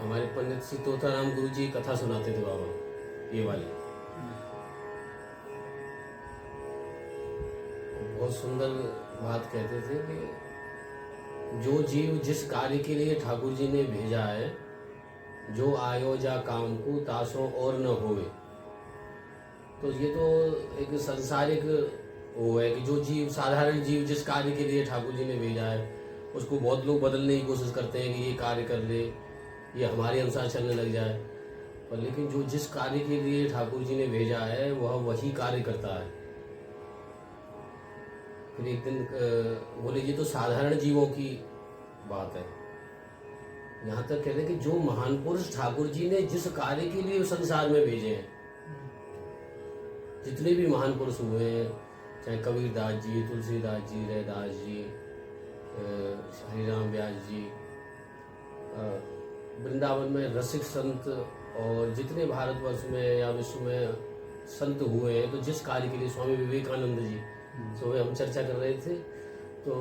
हमारे पंडित श्री तोताराम गुरु जी कथा सुनाते थे बाबा, ये वाली बहुत सुंदर बात कहते थे कि जो जीव जिस कार्य के लिए ठाकुर जी ने भेजा है, जो आयो जा काम को तासों और न होवे। तो ये तो एक संसारिक वो है कि जो जीव, साधारण जीव जिस कार्य के लिए ठाकुर जी ने भेजा है, उसको बहुत लोग बदलने की कोशिश करते हैं कि ये कार्य कर ले, ये हमारे अनुसार चलने लग जाए। पर लेकिन जो जिस कार्य के लिए ठाकुर जी ने भेजा है वह वही कार्य करता है। फिर एक दिन बोले ये तो साधारण जीवों की बात है। यहाँ तक कहते हैं कि जो महान पुरुष ठाकुर जी ने जिस कार्य के लिए संसार में भेजे हैं, जितने भी महान पुरुष हुए हैं, चाहे कबीरदास जी, तुलसीदास जी, रैदास जी, हरिराम व्यास जी, वृंदावन में रसिक संत और जितने भारतवर्ष में या विश्व में संत हुए हैं, तो जिस कार्य के लिए स्वामी विवेकानंद जी सुबह हम चर्चा कर रहे थे, तो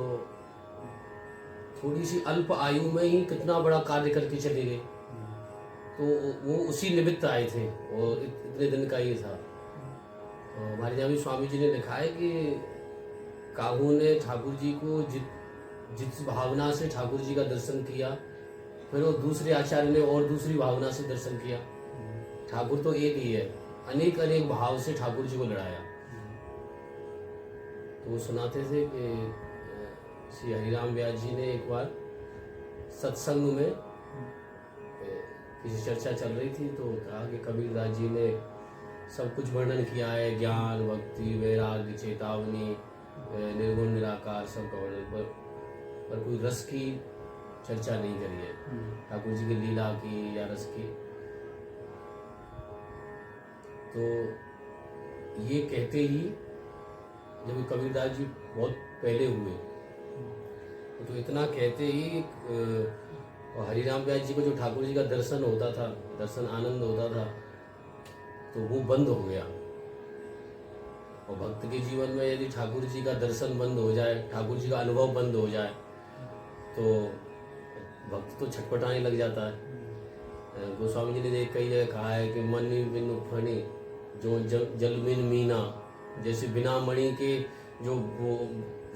थोड़ी सी अल्प आयु में ही कितना बड़ा कार्य करके चले गए। तो वो उसी निमित्त आए थे और इतने दिन का ही था। हमारे यहाँ भी स्वामी जी ने लिखा है कि काहू ने ठाकुर जी को जिस भावना से ठाकुर जी का दर्शन किया, फिर वो दूसरे आचार्य ने और दूसरी भावना से दर्शन किया। ठाकुर तो एक ही है, अनेक अनेक भाव से ठाकुर जी को लड़ाया। तो वो सुनाते थे कि श्री हरिराम व्यास जी ने एक बार सत्संग में किसी चर्चा चल रही थी, तो कहा कि कबीरदास जी ने सब कुछ वर्णन किया है, ज्ञान, भक्ति, वैराग्य, चेतावनी, निर्गुण निराकार, सब का वर्णन, पर कोई रस की चर्चा नहीं करी है, ठाकुर जी की लीला की या रस की। तो ये कहते ही जब कबीरदास जी बहुत पहले हुए, तो इतना कहते ही हरिराम व्यास जी को जो ठाकुर जी का दर्शन होता था, दर्शन आनंद होता था, तो वो बंद हो गया। और भक्त के जीवन में यदि ठाकुर जी का दर्शन बंद हो जाए, ठाकुर जी का अनुभव बंद हो जाए, तो भक्त तो छटपटाने लग जाता है। गोस्वामी जी ने कई जगह कहा है कि मन बिन फणी जो जल बिन मीना, जैसे बिना मणि के जो वो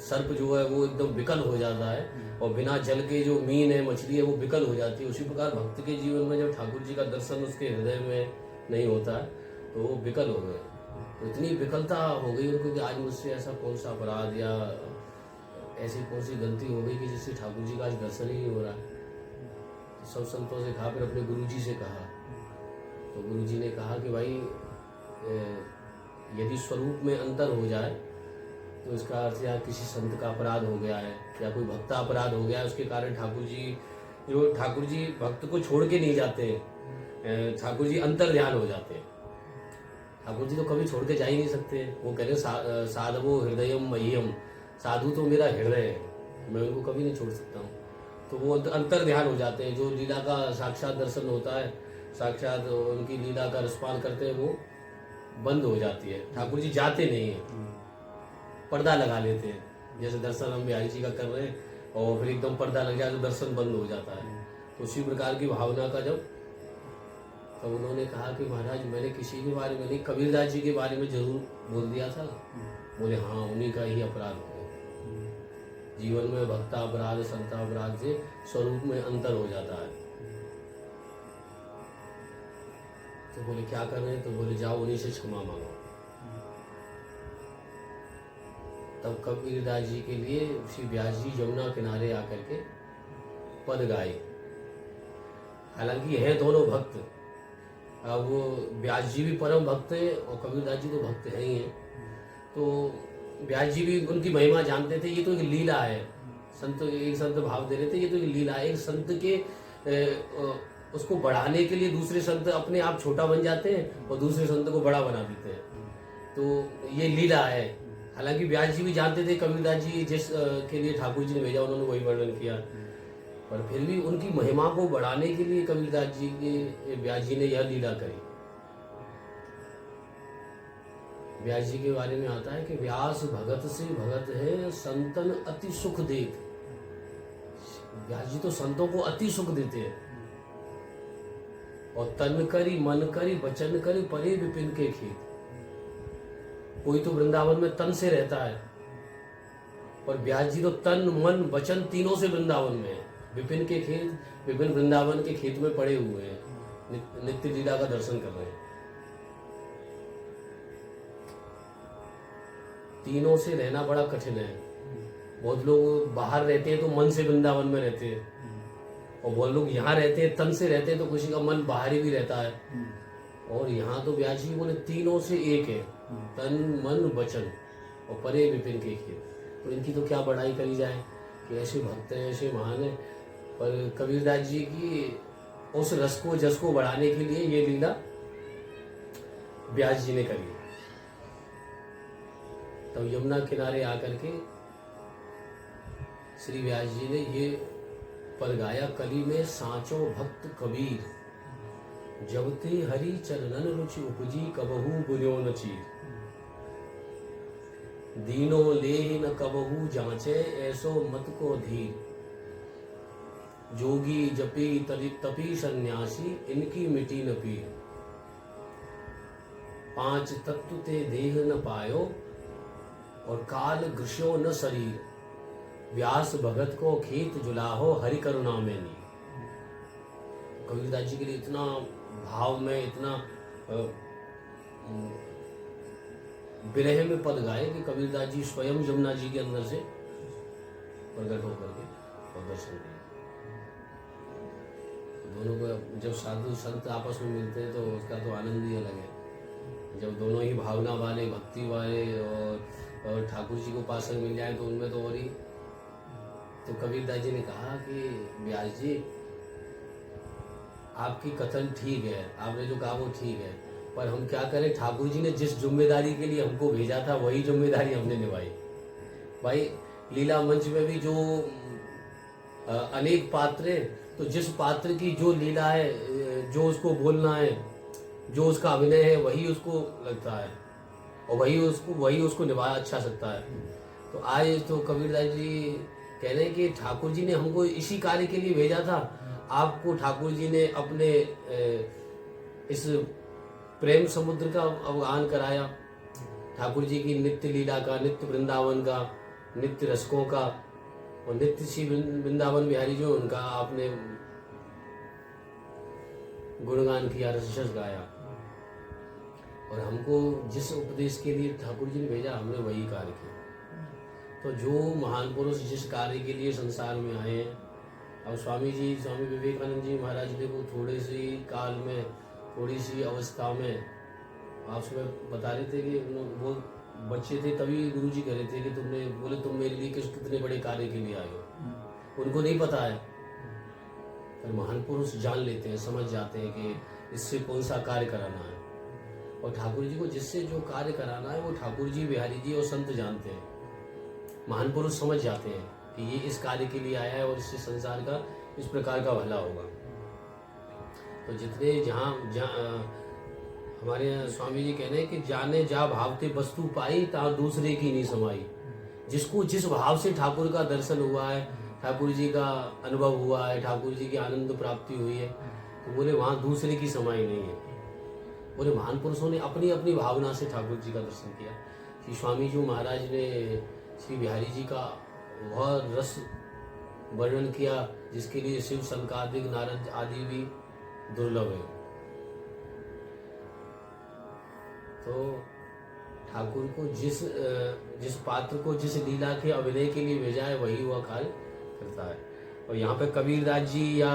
सर्प जो है वो एकदम विकल हो जाता है, और बिना जल के जो मीन है, मछली है, वो विकल हो जाती है। उसी प्रकार भक्त के जीवन में जब ठाकुर जी का दर्शन उसके हृदय में नहीं होता है, तो वो विकल हो गए। तो इतनी विकलता हो गई उनको कि आज मुझसे ऐसा कौन सा अपराध या ऐसी कौन सी गलती हो गई कि जिससे ठाकुर जी का आज दर्शन ही नहीं हो रहा है। तो सब संतों से कहा, फिर अपने गुरुजी से कहा, तो गुरुजी ने कहा कि भाई यदि स्वरूप में अंतर हो जाए तो इसका अर्थ या किसी संत का अपराध हो गया है या कोई भक्त अपराध हो गया है, उसके कारण ठाकुर जी भक्त को छोड़ के नहीं जाते, ठाकुर जी अंतर ध्यान हो जाते हैं। ठाकुर जी तो कभी छोड़ के जा ही नहीं सकते। वो कह रहे साधवो हृदयम मह्यम, साधु तो मेरा हृदय है, मैं उनको कभी नहीं छोड़ सकता हूँ। तो वो अंतर ध्यान हो जाते हैं। जो लीला का साक्षात दर्शन होता है, साक्षात उनकी लीला का रसपान करते हैं, वो बंद हो जाती है। ठाकुर जी जाते नहीं है, पर्दा लगा लेते हैं। जैसे दर्शन हम बिहारी जी का कर रहे हैं और फिर एकदम पर्दा लग जाए तो दर्शन बंद हो जाता है। तो उसी प्रकार की भावना का जब, तो उन्होंने कहा कि महाराज मैंने किसी के बारे में नहीं, कबीरदास जी के बारे में जरूर बोल दिया था। बोले हाँ, उन्हीं का ही अपराध हो गया। जीवन में भक्ता अपराध, संता अपराध से स्वरूप में अंतर हो जाता है। तो बोले क्या कर रहे हैं? तो बोले जाओ उन्हीं से क्षमा मांगो। तब कबीरदास जी के लिए श्री व्यास जी यमुना किनारे आकर के पद गाए। हालांकि है दोनों भक्त, अब वो व्यास जी भी परम भक्त है और कबीरदास जी तो भक्त है ही हैं। तो व्यास जी भी उनकी महिमा जानते थे। ये तो एक लीला है, संत एक संत भाव दे रहे थे, ये तो एक लीला है। एक संत के उसको बढ़ाने के लिए दूसरे संत अपने आप छोटा बन जाते हैं और दूसरे संत को बड़ा बना देते हैं। तो ये लीला है। हालांकि व्यास जी भी जानते थे कबीरदास जी जिस के लिए ठाकुर जी ने भेजा उन्होंने वही वर्णन किया, पर फिर भी उनकी महिमा को बढ़ाने के लिए कबीरदास जी के व्यास जी ने यह लीला करी। व्यास जी के बारे में आता है कि व्यास भगत से भगत है संतन अति सुख देत। व्यास जी तो संतों को अति सुख देते हैं। और तन करी मन करी वचन करी परे विपिन के खेत। कोई तो वृंदावन में तन से रहता है और व्यास जी तो तन मन वचन तीनों से वृंदावन में है। विपिन के खेत, विपिन वृंदावन के खेत में पड़े हुए हैं, नित्य लीला का दर्शन कर रहे हैं। तीनों से रहना बड़ा कठिन है। बहुत लोग बाहर रहते हैं तो मन से वृंदावन में रहते हैं, और बहुत लोग यहाँ रहते हैं तन से रहते हैं तो किसी का मन बाहर ही भी रहता है। और यहाँ तो व्यास जी बोले तीनों से एक है, तन मन वचन और परे विपिन के खेत। तो इनकी तो क्या बढ़ाई करी जाए कि ऐसे भक्त हैं, ऐसे महान है। पर कबीरदास जी की उस रस को जस को बढ़ाने के लिए ये लीला व्यास जी ने करी। तब तो यमुना किनारे आकर के श्री व्यास जी ने ये पद गाया, कली में सांचो भक्त कबीर, जब ते हरि चरणन रुचि उपजी कबहू बुल्यो न चीर। दीनो लेहि न कबहू जांचे ऐसो मत को धीर। जोगी जपी तपी सन्यासी इनकी मिटी न पीर। पांच तत्व ते देह न पायो और काल घृष्यो न शरीर। व्यास भगत को खेत जुलाहो हरि करुणा में नी। कबीरदास जी के लिए इतना भाव में, इतना विरह में पद गाए कि कबीरदास जी स्वयं यमुना जी के अंदर से प्रकट होकर के और दर्शन किए। दोनों को जब साधु संत आपस में मिलते हैं तो उसका तो आनंद ही अलग है। जब दोनों ही भावना वाले, भक्ति वाले और ठाकुर जी को पास में मिल जाए तो उनमें तो और ही। तो कबीरदास जी ने कहा कि व्यास जी आपकी कथन ठीक है, आपने जो कहा वो ठीक है, पर हम क्या करें, ठाकुर जी ने जिस जिम्मेदारी के लिए हमको भेजा था वही जिम्मेदारी हमने निभाई। भाई लीला मंच में भी जो अनेक पात्र हैं, तो जिस पात्र की जो लीला है, जो उसको बोलना है, जो उसका अभिनय है, वही उसको लगता है और वही उसको निभा अच्छा सकता है। तो आज तो कबीरदास जी कह रहे हैं कि ठाकुर जी ने हमको इसी कार्य के लिए भेजा था। आपको ठाकुर जी ने अपने इस प्रेम समुद्र का अवगाहन कराया, ठाकुर जी की नित्य लीला का, नित्य वृंदावन का, नित्य रसकों का, और नित्य श्री वृंदावन बिहारी जो उनका आपने गुणगान किया, रस गाया। और हमको जिस उपदेश के लिए ठाकुर जी ने भेजा हमने वही कार्य किया। तो जो महान पुरुष जिस कार्य के लिए संसार में आए हैं, अब स्वामी विवेकानंद जी महाराज देखो थोड़े सी काल में, थोड़ी सी अवस्था में, आप सुबह बता रहे थे कि वो बच्चे थे तभी गुरु जी कह रहे थे कि तुम मेरे लिए कितने बड़े कार्य के लिए आए हो। उनको नहीं पता है, पर महान पुरुष जान लेते हैं, समझ जाते हैं कि इससे कौन सा कार्य कराना है। और ठाकुर जी को जिससे जो कार्य कराना है वो ठाकुर जी, बिहारी जी और संत जानते हैं। महान पुरुष समझ जाते हैं कि ये इस कार्य के लिए आया है और इससे संसार का इस प्रकार का भला होगा। तो जितने जहाँ हमारे स्वामी जी कह रहे हैं कि जाने जा भावते वस्तु पाई ता दूसरे की नहीं समाई। जिसको जिस भाव से ठाकुर का दर्शन हुआ है, ठाकुर जी का अनुभव हुआ है, ठाकुर जी की आनंद प्राप्ति हुई है, तो बोले वहाँ दूसरे की समाई नहीं है। बोले महान पुरुषों ने अपनी अपनी भावना से ठाकुर जी का दर्शन किया। श्री स्वामी जी महाराज ने श्री बिहारी जी का वह रस वर्णन किया जिसके लिए शिव संकादिक नारद आदि भी दुर्लभ है। तो ठाकुर को जिस पात्र को जिस लीला के अभिनय के लिए भेजा है वही वह कार्य करता है। और यहाँ पे कबीरदास जी या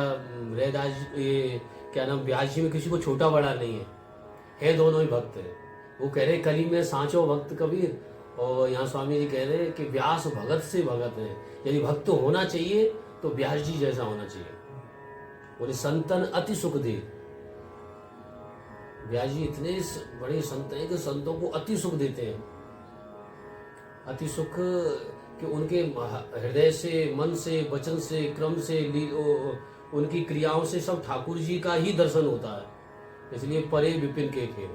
रैदास क्या नाम व्यास जी में किसी को छोटा बड़ा नहीं है दोनों ही भक्त है। वो कह रहे कली में सांचो भक्त कबीर, और यहाँ स्वामी जी कह रहे हैं कि व्यास भगत से भगत है। यदि भक्त होना चाहिए तो व्यास जी जैसा होना चाहिए। बोले संतन अति सुख दे। व्यास जी इतने बड़े संत हैं कि संतों को अति सुख देते हैं। अति सुख कि उनके हृदय से, मन से, वचन से, क्रम से, उनकी क्रियाओं से सब ठाकुर जी का ही दर्शन होता है। इसलिए परे विपिन के खेल।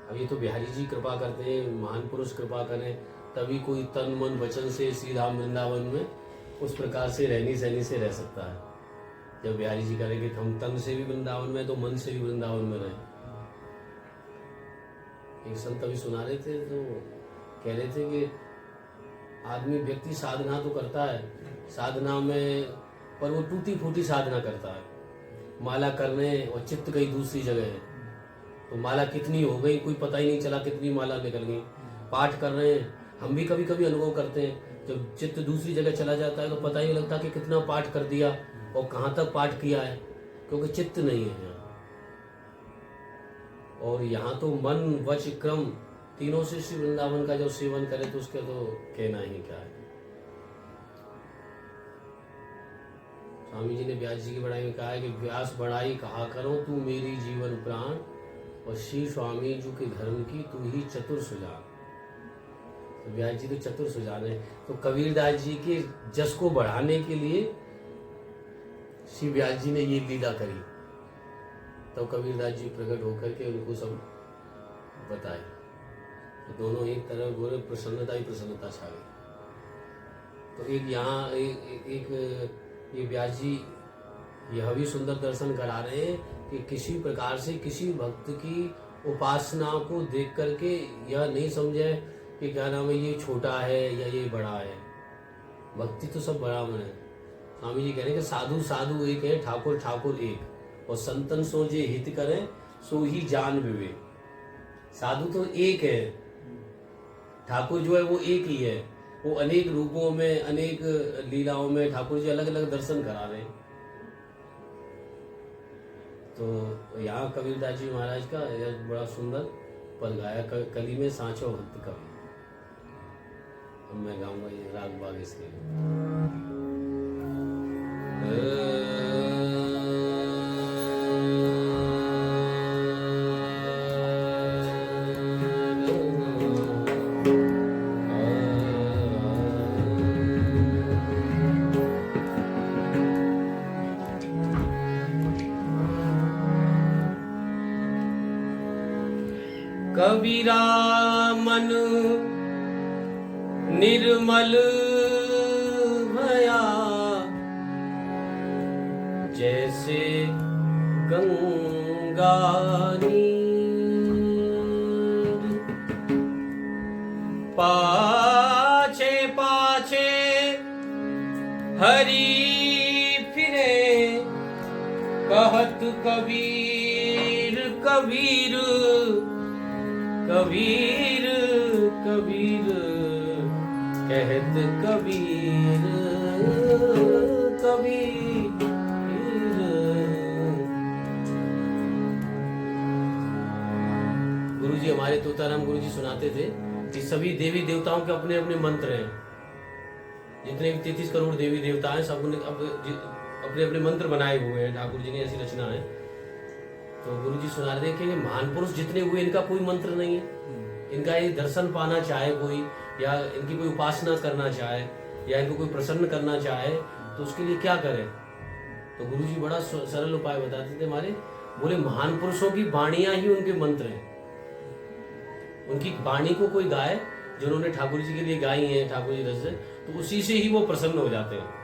अब ये तो बिहारी जी कृपा करते हैं, महान पुरुष कृपा करें, तभी कोई तन मन वचन से श्री राम वृंदावन में उस प्रकार से रहनी सहनी से रह सकता है। जब बिहारी जी करेंगे तो हम तन से भी वृंदावन में, तो मन से भी वृंदावन में रहें। एक संत अभी सुना रहे थे तो कह रहे थे कि आदमी व्यक्ति साधना तो करता है, साधना में पर वो टूटी फूटी साधना करता है। माला करने और चित्त कहीं दूसरी जगह है, तो माला कितनी हो गई कोई पता ही नहीं चला, कितनी माला निकल गई। पाठ कर रहे हैं, हम भी कभी कभी अनुभव करते हैं, जब चित्त दूसरी जगह चला जाता है तो पता ही नहीं लगता कि कितना पाठ कर दिया और कहाँ तक पाठ किया है, क्योंकि चित्त नहीं है यहाँ। और यहाँ तो मन वच क्रम तीनों से श्री वृंदावन का जब सेवन करे तो उसका तो कहना ही क्या है। स्वामी जी ने व्यास जी की बड़ाई में कहा है कि व्यास बड़ाई कहा करो तू मेरी जीवन प्राण, और श्री स्वामी जी के धर्म की तू ही चतुर सुजान। तो व्यास जी तो चतुर सुजान है। तो कबीरदास जी के जस को बढ़ाने के लिए श्री व्यास जी ने ये लीला करी, तो कबीरदास जी प्रकट होकर के उनको सब बताए। तो दोनों एक तरफ बोले, प्रसन्नता ही प्रसन्नता छा गई। तो एक यहाँ एक ये व्यास जी यह भी सुंदर दर्शन करा रहे हैं कि किसी प्रकार से किसी भक्त की उपासना को देख करके यह नहीं समझे कि क्या नाम है ये छोटा है या ये बड़ा है। भक्ति तो सब बराबर है। स्वामी जी कह रहे हैं कि साधु साधु एक है, ठाकुर ठाकुर एक, और संतन सो जे हित करें सो ही जान विवेक। साधु तो एक है, ठाकुर जो है वो एक ही है। वो अनेक रूपों में, अनेक लीलाओं में ठाकुर जी अलग अलग दर्शन करा रहे हैं। तो यहाँ कबीरदास जी महाराज का यह बड़ा सुंदर पद गाया, कली में सांचो भक्त कवि। अब मैं गाऊंगा ये राग बाग इसके कबीरा मन निर्मल भया, जैसे गंगा नीर, पाछे पाछे हरि फिरे, कहत कबीर कबीर कबीर कबीर, कहत कबीर कबीर। गुरुजी हमारे तोताराम गुरुजी सुनाते थे कि सभी देवी देवताओं के अपने अपने मंत्र हैं। जितने भी 33 करोड़ देवी देवता हैं सब अपने अपने मंत्र बनाए हुए हैं। ठाकुर जी ने ऐसी रचना है। तो गुरु जी सुना रहे थे कि महान पुरुष जितने हुए इनका कोई मंत्र नहीं है। इनका ये दर्शन पाना चाहे कोई, या इनकी कोई उपासना करना चाहे, या इनको कोई प्रसन्न करना चाहे, तो उसके लिए क्या करे। तो गुरु जी बड़ा सरल उपाय बताते थे हमारे। बोले महान पुरुषों की वाणियां ही उनके मंत्र हैं। उनकी वाणी को कोई गाए, जिन्होंने ठाकुर जी के लिए गाई है ठाकुर जी रस से, तो उसी से ही वो प्रसन्न हो जाते हैं।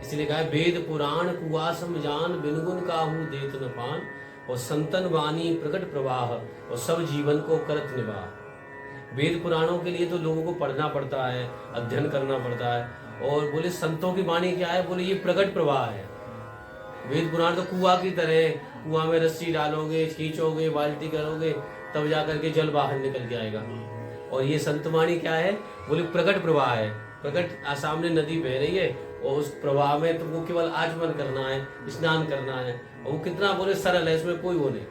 इसलिए कहा वेद पुराण कुआसम जान, बिन गुण काहू देत न पान, और संतन वाणी प्रकट प्रवाह, और सब जीवन को करत निवाह। वेद पुराणों के लिए तो लोगों को पढ़ना पड़ता है, अध्ययन करना पड़ता है। और बोले संतों की वाणी क्या है, बोले ये प्रकट प्रवाह है। वेद पुराण तो कुआं की तरह, कुआं में रस्सी डालोगे, खींचोगे, बाल्टी करोगे, तब जाकर के जल बाहर निकल के आएगा। और ये संतवाणी क्या है, बोले प्रकट प्रवाह है। प्रकट सामने नदी बह रही है, और उस प्रवाह में तुमको केवल आचमन करना है, स्नान करना है, और वो कितना बोले सरल है, इसमें कोई वो नहीं।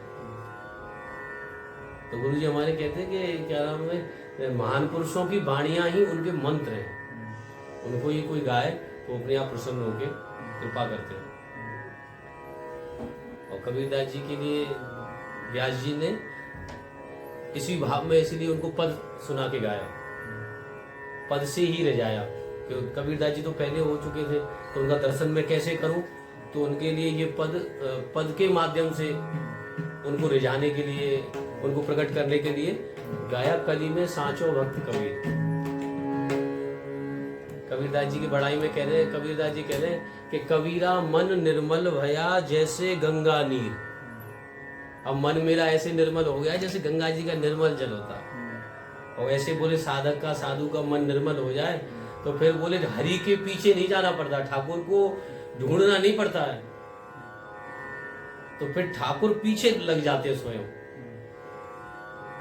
तो गुरु जी हमारे कहते हैं कि क्या नाम है, महान पुरुषों की वाणियां ही उनको मंत्र हैं। उनको ये कोई गाए वो अपने आप प्रसन्न होकर कृपा करते हैं। और कबीरदास जी के लिए व्यास जी ने इसी भाव में इसीलिए उनको पद सुना के गाया, पद से ही रजाया। क्योंकि कबीरदास जी तो पहले हो चुके थे, तो उनका दर्शन मैं कैसे करूं, तो उनके लिए ये पद के माध्यम से उनको रिझाने के लिए, उनको प्रकट करने के लिए गाया। कली में सांचो भक्त कबीर। कबीरदास जी की बड़ाई में कह रहे हैं, कबीरदास जी कह रहे हैं कि कबीरा मन निर्मल भया जैसे गंगा नीर। अब मन मेरा ऐसे निर्मल हो गया जैसे गंगा जी का निर्मल जल होता है। और ऐसे बोले साधक का, साधु का मन निर्मल हो जाए तो फिर बोले हरि के पीछे नहीं जाना पड़ता, ठाकुर को ढूंढना नहीं पड़ता है, तो फिर ठाकुर पीछे लग जाते स्वयं।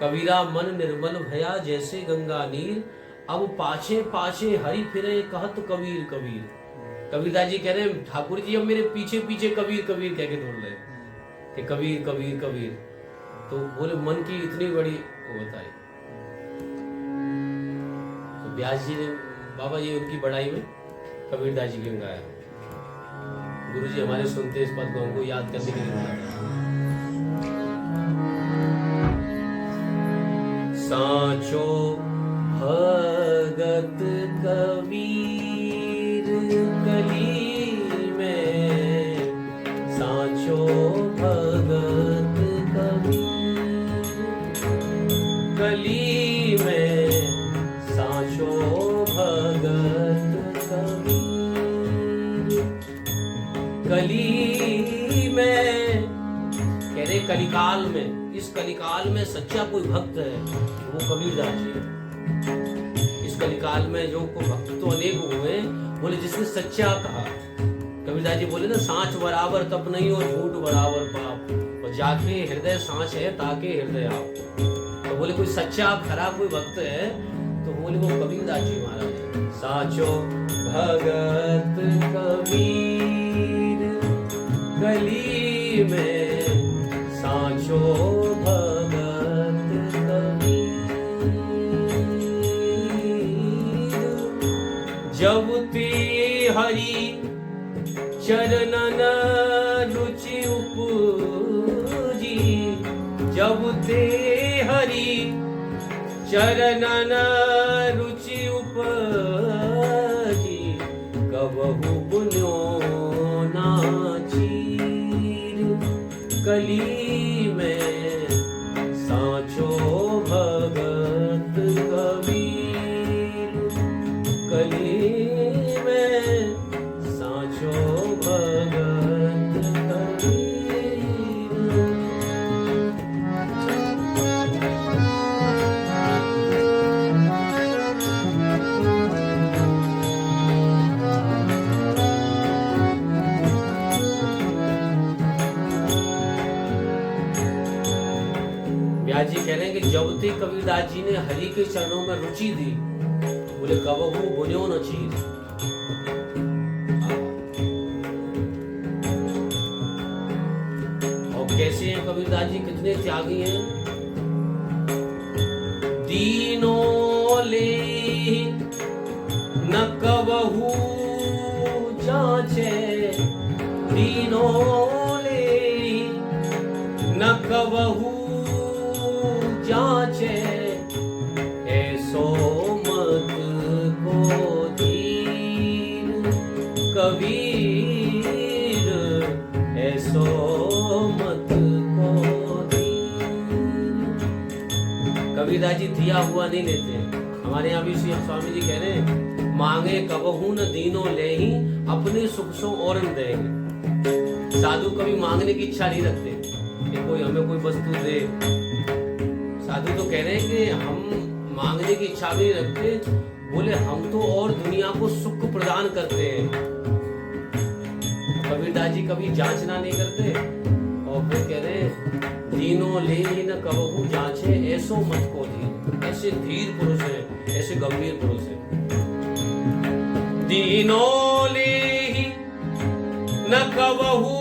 कबीरा मन निर्मल भया जैसे गंगा नीर, अब पाछे पाछे हरि फिरे कहत कबीर कबीर। कबीरदास जी कह रहे हैं ठाकुर जी अब मेरे पीछे पीछे कबीर कबीर कह के दौड़ रहे हैं कि कबीर कबीर कबीर। तो बोले मन की इतनी बड़ी वो बताई। तो व्यास जी ने, बाबा जी उनकी बड़ाई में कबीरदास जी ने गाया। गुरु जी हमारे सुनते इस पद को, हमको याद करने के लिए बताते। सांचो भगत कबीर कली में, सांचो भगत कबीर कली में, सांचो भगत कबीर कली में। कह रहे कलिकाल में, इस कलिकाल में सच्चा कोई भक्त है वो कबीरदास जी है। इस कलिकाल में जो को भक्त तो अनेक हुए, बोले जिसने सच्चा कहा। कबीरदास जी बोले ना, सांच बराबर तप नहीं हो झूठ बराबर पाप, और जाके हृदय सांच है ताके हृदय आप। तो बोले कोई सच्चा खरा कोई भक्त है तो बोले वो कबीरदास जी महाराज है। साचो भगत कबीर गली में, सांचो भगत कबीर। जब ते हरि चरणन रुचि उपजी, जब ते हरि चरणन रुचि उपजी, कबहु पुण्यो ना चीर। कली में सांचो भगत कबीर, कली में सांचो भगत कबीर। व्यास जी कह रहे हैं कि जब ते कबीरदास जी ने हरि के चरणों में रुचि दी, बोले कबहू बुन्यो न चीर। और कैसे हैं कबीरदास जी, कितने त्यागी हैं। दीनों ले न कबहू जांचे, दीनों ले न कबहू जांचे, ऐसो मत को दीन कबीर, ऐसो मत को दीन। कबीरदास जी दिया हुआ नहीं लेते। हमारे यहाँ भी स्वामी जी कह रहे हैं, मांगे कबहू न दीनो लेहि, अपने सुख सो और देंगे। साधु कभी मांगने की इच्छा नहीं रखते कि कोई हमें कोई वस्तु दे। साधु तो कह रहे हैं कि हम मांगने की इच्छा भी रखते, बोले हम तो और दुनिया को सुख प्रदान करते हैं। कबीरदास जी कभी जांचना नहीं करते। और फिर कह रहे दीनों ले न कबहू जांचे, ऐसो मत को धीर। ऐसे धीर पुरुष है, ऐसे गंभीर पुरुष है। दीनों ले न कबहू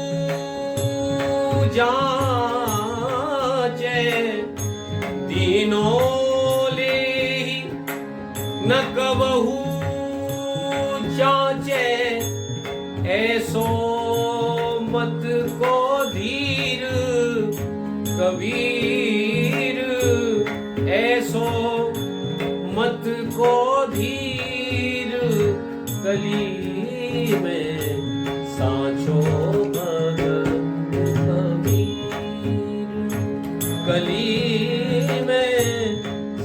जांचे, दीनों ले न कबहू जांचे, ऐसो मत को धीर कबीर, ऐसो मत को धीर, कली में साचो भगत कबीर, कली में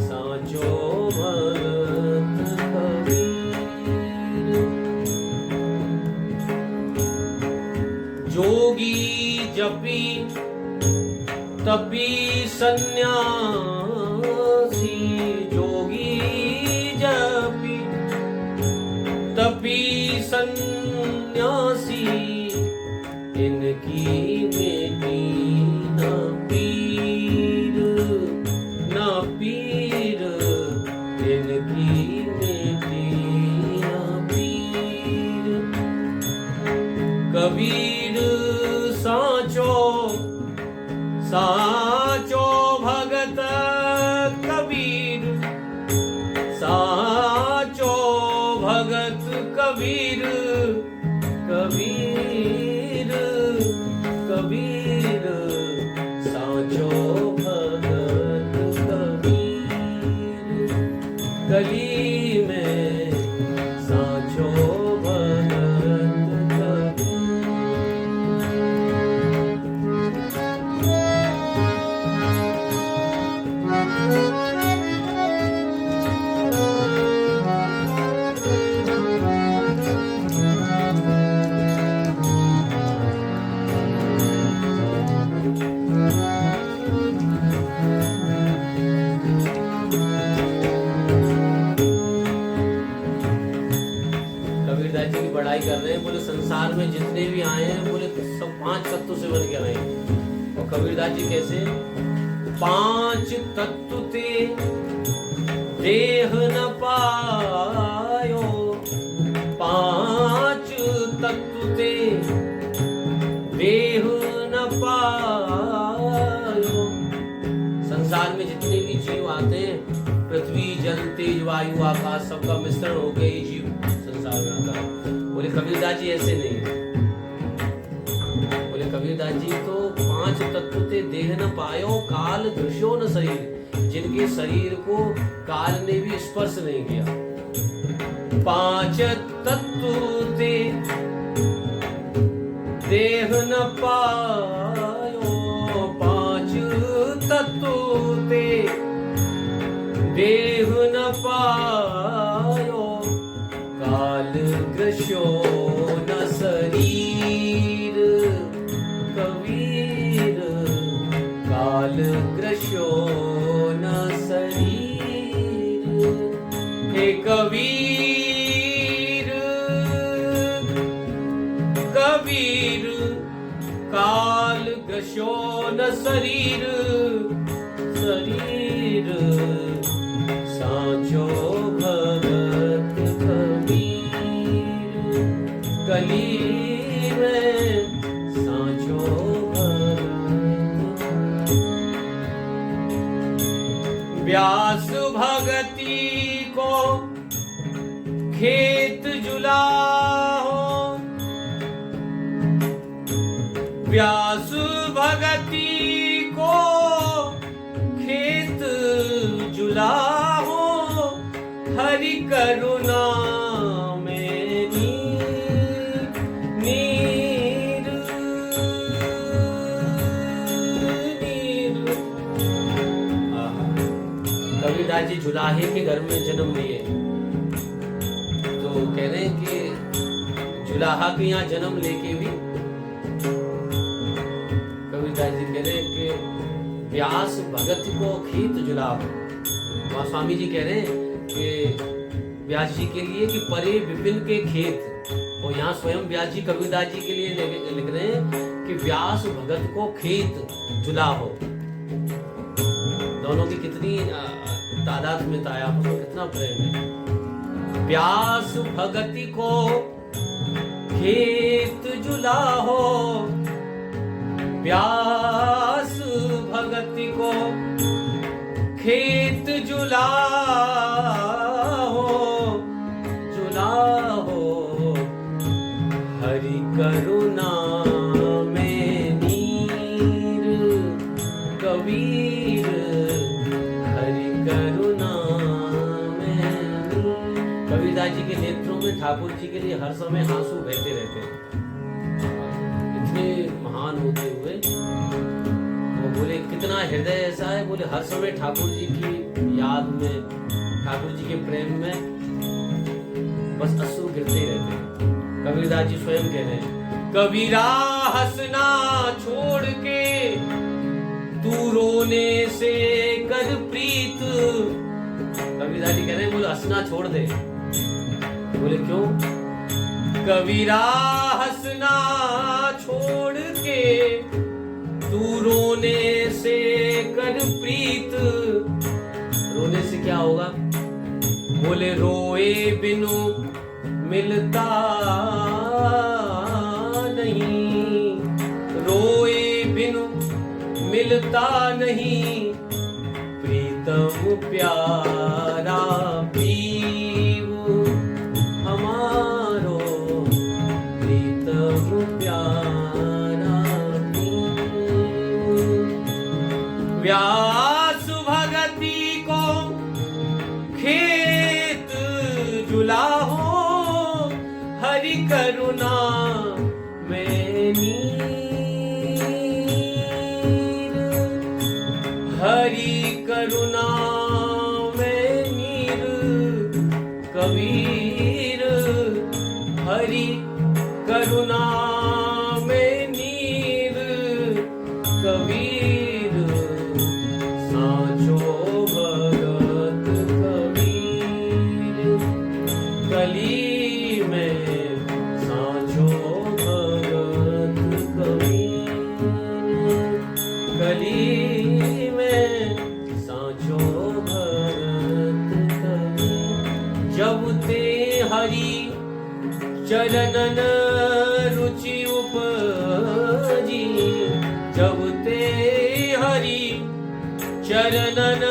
साचो भगत कबीर। जोगी जपी तपी सन्यासी, जोगी जपी तपी सन्यासी, इनकी बेटी न पीर न पीर, इनकी बेटी न पीर। कबीर साचो साचो भगत कबीर, साचो भगत कबीर, कबीर कबीर साचो भगत कबीर, कली में साचो भगत कबीर। कबीरदास जी की बड़ाई कर रहे हैं, बोले संसार में जितने भी आए हैं बोले सब 5 तत्व से बन के आए हैं। और कबीरदास जी कैसे? 5 तत्व ते देह न पायो, 5 तत्व ते देह न पायो। संसार में जितने भी जीव आते हैं, पृथ्वी जल तेज वायु आकाश सबका मिश्रण हो गए जीव संसार में आता है। बोले कबीरदास जी ऐसे नहीं, बोले कबीरदास जी तो 5 तत्व ते देह न पायो, काल दृश्यो न शरीर, जिनके शरीर को काल ने भी स्पर्श नहीं किया। 5 तत्व ते देह न पायो, 5 तत्व ते देह न पायो, काल ग्रस्यो न शरीर कबीर, काल ग्रस्यो न शरीर। हे कबीर कबीर काल ग्रस्यो न शरीर, शरीर साचो भगत कबीर, कली में साचो भगत। व्यास भगति को खेत जुलाहो, व्यास भगति को खेत जुलाहो, हरि करुणा में नीर नीर। कबीरदास जी जुलाहे के घर में जन्म लिए, तो कह रहे हैं कि जुलाहा के यहाँ जन्म लेके भी कबीरदास जी कह रहे हैं कि व्यास भगत को खेत जुलाहो। वहाँ स्वामी जी कह रहे हैं कि व्यास जी के लिए कि परे विपिन के खेत, और यहाँ स्वयं व्यास जी कबीरदास जी के लिए लिख रहे हैं कि व्यास भगत को खेत जुलाहो। दोनों की कितनी तादाद में ताया, आपस में कितना प्रेम है। व्यास भगति को खेत जुलाहो, व्यास भगति को खेत जुलाहो, जुलाहो, हरि कर कबीरदास जी के नेत्रों में ठाकुर जी के लिए हर समय आंसू बहते रहते हैं। इतने महान होते हुए वो बोले कितना हृदय ऐसा है, बोले हर समय ठाकुर जी की याद में, ठाकुर जी के प्रेम में बस अश्रु गिरते रहते हैं। कबीरदास जी स्वयं कह रहे हैं, कबीरा हंसना छोड़ के तू रोने से कर प्रीत। कबीरदास जी कह रहे हैं बोले हंसना छोड़ दे। बोले क्यों? कबीरा हंसना छोड़ के तू रोने से कर प्रीत। रोने से क्या होगा? बोले रोए बिनु मिलता नहीं, रोए बिनु मिलता नहीं, प्रीतम प्यारा पीव हमारो, प्रीतम प्यारा पीव। व्यास भगति को खेत जुला हो, हरि करुणा में नीर, हरि करुणा में नीर। कबीर हरि करुणा में नीर, कबीर साचो भगत कबीर। कली में साचो भगत कबीर, कली में साचो भगत कबीर। जब ते हरि चरणन रुचि उपजी, जब ते हरि चरणन